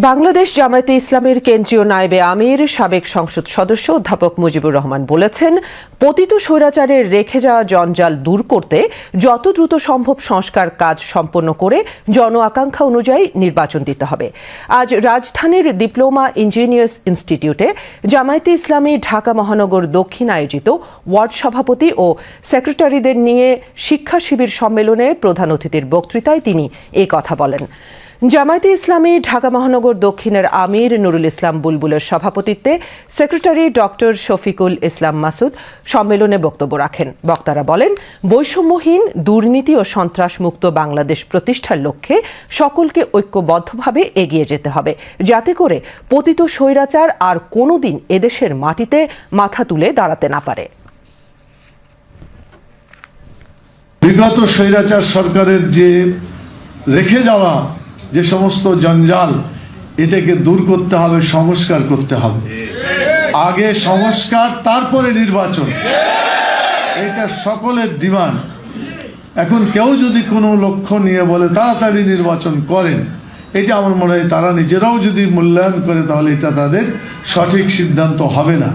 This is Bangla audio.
বাংলাদেশ জামায়াতে ইসলামের কেন্দ্রীয় নায়েবে আমির সাবেক সংসদ সদস্য অধ্যাপক মুজিবুর রহমান বলেছেন, পতিত স্বৈরাচারের রেখে যাওয়া জঞ্জাল দূর করতে যত দ্রুত সম্ভব সংস্কার কাজ সম্পন্ন করে জন আকাঙ্ক্ষা অনুযায়ী নির্বাচন দিতে হবে। আজ রাজধানীর ডিপ্লোমা ইঞ্জিনিয়ার্স ইনস্টিটিউটে জামায়াতে ইসলামী ঢাকা মহানগর দক্ষিণ আয়োজিত ওয়ার্ড সভাপতি ও সেক্রেটারিদের নিয়ে শিক্ষা শিবির সম্মেলনে প্রধান অতিথির বক্তৃতায় তিনি এ কথা বলেন। জামায়াতে ইসলামী ঢাকা মহানগর দক্ষিণের আমির নুরুল ইসলাম বুলবুলের সভাপতিত্বে সেক্রেটারি ডক্টর শফিকুল ইসলাম মাসুদ সম্মেলনে বক্তব্য রাখেন। বক্তারা বলেন, বৈষম্যহীন, দুর্নীতি ও সন্ত্রাসমুক্ত বাংলাদেশ প্রতিষ্ঠার লক্ষ্যে সকলকে ঐক্যবদ্ধভাবে এগিয়ে যেতে হবে, যাতে করে পতিত স্বৈরাচার আর কোনোদিন এদেশের মাটিতে মাথা তুলে দাঁড়াতে না পারে। বিগত স্বৈরাচার সরকারের যে রেখে যাওয়া যে সমস্ত জঞ্জাল, এটাকে দূর করতে হবে, সংস্কার করতে হবে। আগে সংস্কার, তারপরে নির্বাচন, এটা সকলের ডিমান্ড। এখন কেউ যদি কোনো লক্ষ্য নিয়ে বলে তাড়াতাড়ি নির্বাচন করেন, এটা আমার মনে হয় তারা নিজেরাও যদি মূল্যায়ন করে তাহলে এটা তাদের সঠিক সিদ্ধান্ত হবে না।